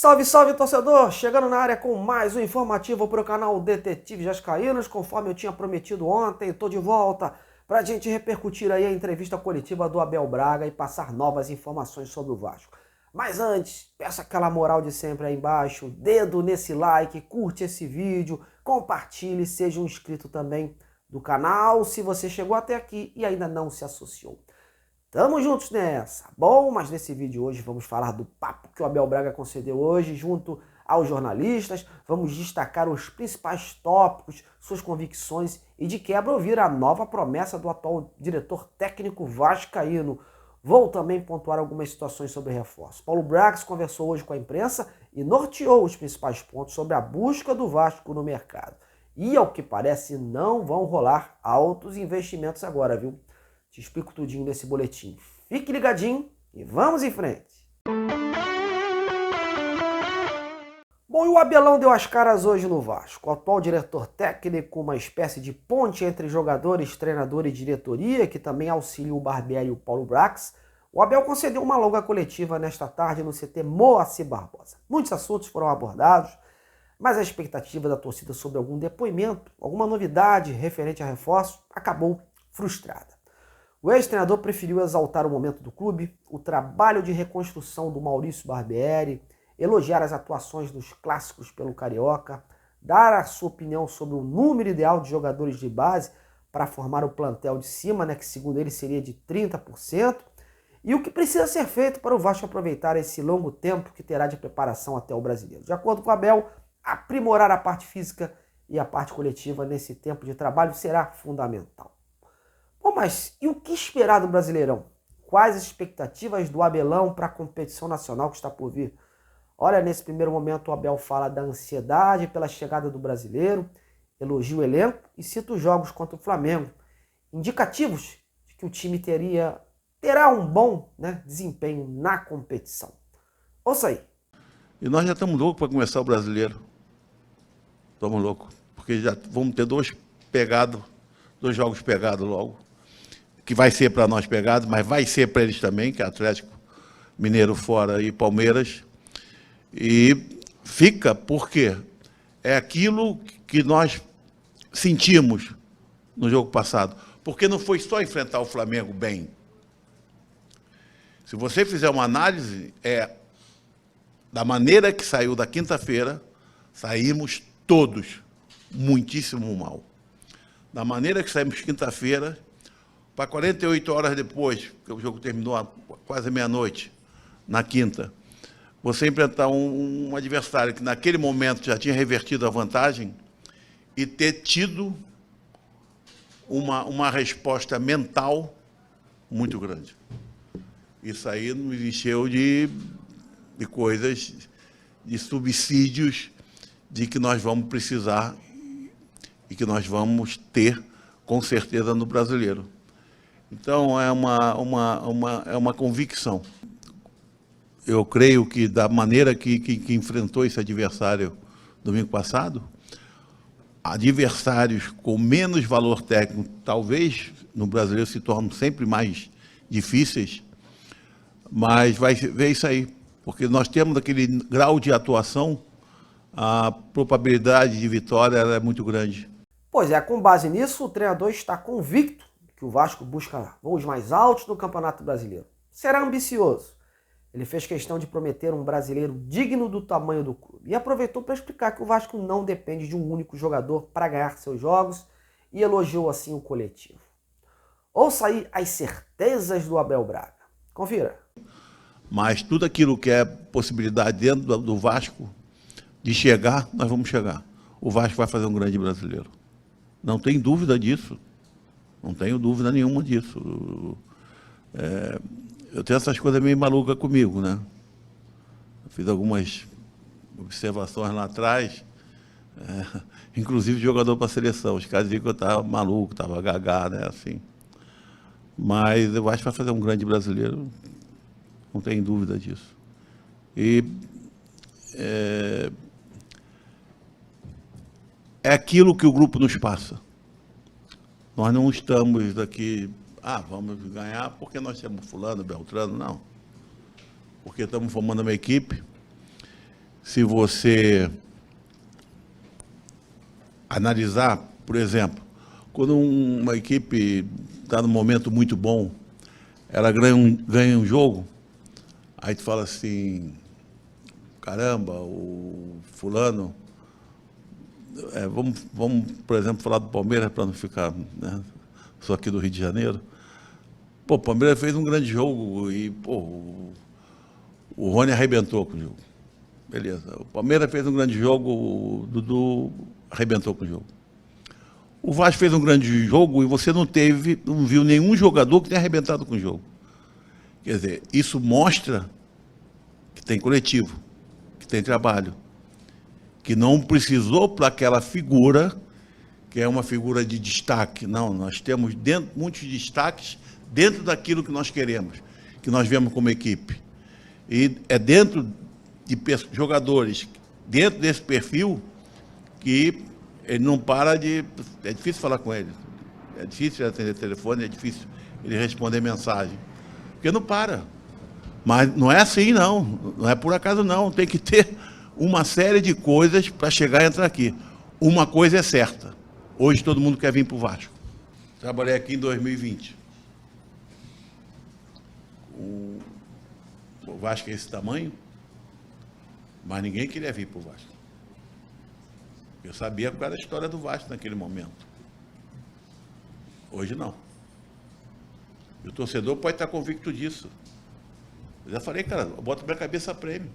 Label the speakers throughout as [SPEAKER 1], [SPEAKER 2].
[SPEAKER 1] Salve, salve, torcedor! Chegando na área com mais um informativo para o canal Detetive Vascaínos. Conforme eu tinha prometido ontem, estou de volta para a gente repercutir aí a entrevista coletiva do Abel Braga e passar novas informações sobre o Vasco. Mas antes, peço aquela moral de sempre aí embaixo, dedo nesse like, curte esse vídeo, compartilhe, seja um inscrito também do canal se você chegou até aqui e ainda não se associou. Tamo juntos nessa. Bom, mas nesse vídeo hoje vamos falar do papo que o Abel Braga concedeu hoje junto aos jornalistas. Vamos destacar os principais tópicos, suas convicções e de quebra ouvir a nova promessa do atual diretor técnico vascaíno. Vou também pontuar algumas situações sobre reforço. Paulo Braga conversou hoje com a imprensa e norteou os principais pontos sobre a busca do Vasco no mercado. E ao que parece não vão rolar altos investimentos agora, viu? Te explico tudinho nesse boletim. Fique ligadinho e vamos em frente. Bom, e o Abelão deu as caras hoje no Vasco. O atual diretor técnico, uma espécie de ponte entre jogadores, treinador e diretoria, que também auxilia o Barbieri e o Paulo Brax. O Abel concedeu uma longa coletiva nesta tarde no CT Moacir Barbosa. Muitos assuntos foram abordados, mas a expectativa da torcida sobre algum depoimento, alguma novidade referente a reforço, acabou frustrada. O ex-treinador preferiu exaltar o momento do clube, o trabalho de reconstrução do Maurício Barbieri, elogiar as atuações dos clássicos pelo Carioca, dar a sua opinião sobre o número ideal de jogadores de base para formar o plantel de cima, que segundo ele seria de 30%, e o que precisa ser feito para o Vasco aproveitar esse longo tempo que terá de preparação até o Brasileiro. De acordo com o Abel, aprimorar a parte física e a parte coletiva nesse tempo de trabalho será fundamental. Bom, mas e o que esperar do Brasileirão? Quais as expectativas do Abelão para a competição nacional que está por vir? Olha, nesse primeiro momento o Abel fala da ansiedade pela chegada do brasileiro, elogia o elenco e cita os jogos contra o Flamengo, indicativos de que o time terá um bom desempenho na competição. Ouça aí.
[SPEAKER 2] E nós já estamos loucos para começar o Brasileiro. Estamos loucos, porque já vamos ter dois jogos pegados logo, que vai ser para nós pegados, mas vai ser para eles também, que é Atlético Mineiro fora e Palmeiras. E fica porque é aquilo que nós sentimos no jogo passado. Porque não foi só enfrentar o Flamengo bem. Se você fizer uma análise, da maneira que saiu da quinta-feira, saímos todos muitíssimo mal. Da maneira que saímos quinta-feira, para 48 horas depois, porque o jogo terminou quase meia-noite, na quinta, você enfrentar um adversário que naquele momento já tinha revertido a vantagem e ter tido uma resposta mental muito grande. Isso aí nos encheu de coisas, de subsídios de que nós vamos precisar e que nós vamos ter, com certeza, no Brasileiro. Então, é uma convicção. Eu creio que, da maneira que enfrentou esse adversário domingo passado, adversários com menos valor técnico, talvez no Brasileiro se tornem sempre mais difíceis, mas vai ver isso aí, porque nós temos aquele grau de atuação, a probabilidade de vitória é muito grande.
[SPEAKER 1] Pois é, com base nisso, o treinador está convicto que o Vasco busca voos mais altos no Campeonato Brasileiro. Será ambicioso. Ele fez questão de prometer um brasileiro digno do tamanho do clube e aproveitou para explicar que o Vasco não depende de um único jogador para ganhar seus jogos e elogiou assim o coletivo. Ouça aí as certezas do Abel Braga. Confira.
[SPEAKER 2] Mas tudo aquilo que é possibilidade dentro do Vasco de chegar, nós vamos chegar. O Vasco vai fazer um grande brasileiro. Não tem dúvida disso. Não tenho dúvida nenhuma disso. Eu tenho essas coisas meio malucas comigo, né? Eu fiz algumas observações lá atrás, inclusive de jogador para a seleção. Os caras diziam que eu estava maluco, estava gagá, né? Assim. Mas eu acho que vai fazer um grande brasileiro, não tenho dúvida disso. E é aquilo que o grupo nos passa. Nós não estamos aqui, vamos ganhar porque nós temos fulano, beltrano, não. Porque estamos formando uma equipe se você analisar, por exemplo, quando uma equipe está num momento muito bom, ela ganha um jogo, aí tu fala assim, caramba, o fulano... vamos, por exemplo, falar do Palmeiras, para não ficar, né, só aqui do Rio de Janeiro. Pô, o Palmeiras fez um grande jogo e, pô, o Rony arrebentou com o jogo. Beleza. O Palmeiras fez um grande jogo, o Dudu arrebentou com o jogo. O Vasco fez um grande jogo e você não viu nenhum jogador que tenha arrebentado com o jogo. Quer dizer, isso mostra que tem coletivo, que tem trabalho, que não precisou para aquela figura, que é uma figura de destaque. Não, nós temos muitos destaques dentro daquilo que nós queremos, que nós vemos como equipe. E é dentro de jogadores, dentro desse perfil, que ele não para de... É difícil falar com ele, é difícil atender telefone, é difícil ele responder mensagem, porque não para. Mas não é assim, não. Não é por acaso, não. Tem que ter uma série de coisas para chegar e entrar aqui. Uma coisa é certa. Hoje todo mundo quer vir para o Vasco. Trabalhei aqui em 2020. O Vasco é esse tamanho, mas ninguém queria vir para o Vasco. Eu sabia qual era a história do Vasco naquele momento. Hoje não. E o torcedor pode estar convicto disso. Eu já falei, cara, eu boto minha cabeça a prêmio.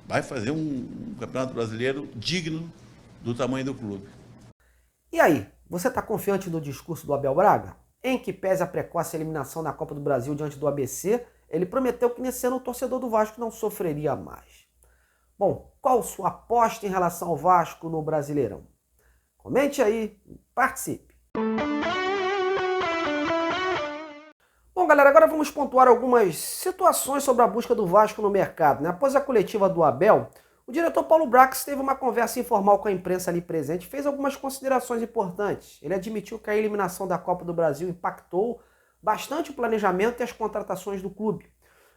[SPEAKER 2] Vai fazer um campeonato brasileiro digno do tamanho do clube.
[SPEAKER 1] E aí, você está confiante no discurso do Abel Braga? Em que pese a precoce eliminação na Copa do Brasil diante do ABC, ele prometeu que nesse ano o torcedor do Vasco não sofreria mais. Bom, qual sua aposta em relação ao Vasco no Brasileirão? Comente aí, participe. Bom, galera, agora vamos pontuar algumas situações sobre a busca do Vasco no mercado, né? Após a coletiva do Abel, o diretor Paulo Brax teve uma conversa informal com a imprensa ali presente e fez algumas considerações importantes. Ele admitiu que a eliminação da Copa do Brasil impactou bastante o planejamento e as contratações do clube.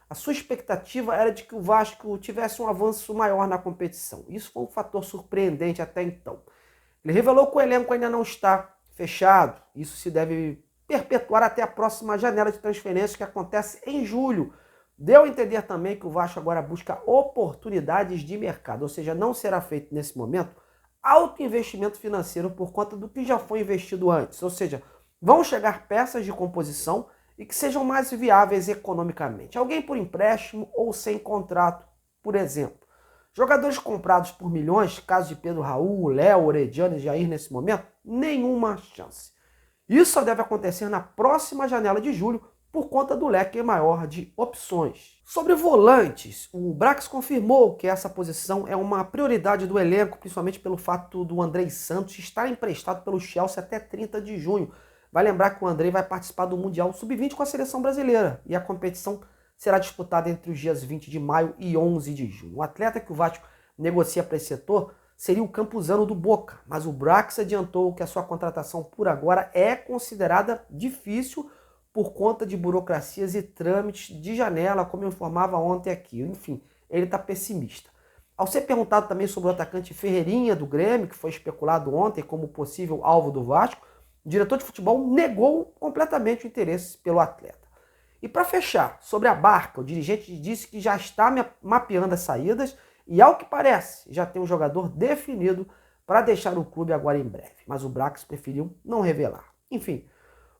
[SPEAKER 1] A sua expectativa era de que o Vasco tivesse um avanço maior na competição. Isso foi um fator surpreendente até então. Ele revelou que o elenco ainda não está fechado. Isso se deve perpetuar até a próxima janela de transferência que acontece em julho. Deu a entender também que o Vasco agora busca oportunidades de mercado, ou seja, não será feito nesse momento alto investimento financeiro por conta do que já foi investido antes. Ou seja, vão chegar peças de composição e que sejam mais viáveis economicamente. Alguém por empréstimo ou sem contrato, por exemplo. Jogadores comprados por milhões, caso de Pedro Raul, Léo, Orediano e Jair nesse momento, nenhuma chance. Isso só deve acontecer na próxima janela de julho por conta do leque maior de opções. Sobre volantes, o Brax confirmou que essa posição é uma prioridade do elenco, principalmente pelo fato do Andrei Santos estar emprestado pelo Chelsea até 30 de junho. Vai lembrar que o Andrei vai participar do Mundial Sub-20 com a seleção brasileira e a competição será disputada entre os dias 20 de maio e 11 de junho. O atleta que o Vasco negocia para esse setor seria o Campuzano do Boca, mas o Brax adiantou que a sua contratação por agora é considerada difícil por conta de burocracias e trâmites de janela, como eu informava ontem aqui. Enfim, ele está pessimista. Ao ser perguntado também sobre o atacante Ferreirinha do Grêmio, que foi especulado ontem como possível alvo do Vasco, o diretor de futebol negou completamente o interesse pelo atleta. E para fechar, sobre a Barca, o dirigente disse que já está mapeando as saídas e, ao que parece, já tem um jogador definido para deixar o clube agora em breve. Mas o Brax preferiu não revelar. Enfim,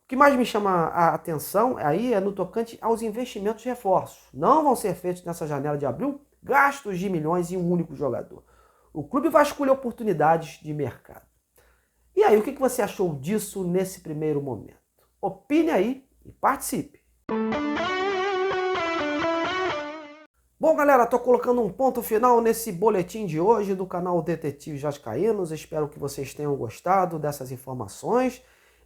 [SPEAKER 1] o que mais me chama a atenção aí é no tocante aos investimentos de reforços. Não vão ser feitos nessa janela de abril gastos de milhões em um único jogador. O clube vasculha oportunidades de mercado. E aí, o que você achou disso nesse primeiro momento? Opine aí e participe. Bom, galera, estou colocando um ponto final nesse boletim de hoje do canal Detetives Vascaínos. Espero que vocês tenham gostado dessas informações.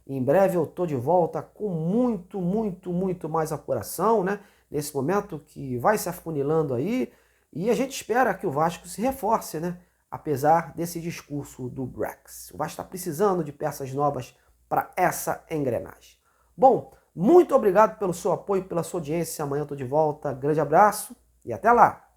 [SPEAKER 1] Em breve eu estou de volta com muito mais apuração, né? Nesse momento que vai se afunilando aí. E a gente espera que o Vasco se reforce, né? Apesar desse discurso do Brax. O Vasco está precisando de peças novas para essa engrenagem. Bom, muito obrigado pelo seu apoio, pela sua audiência. Amanhã eu estou de volta. Grande abraço e até lá!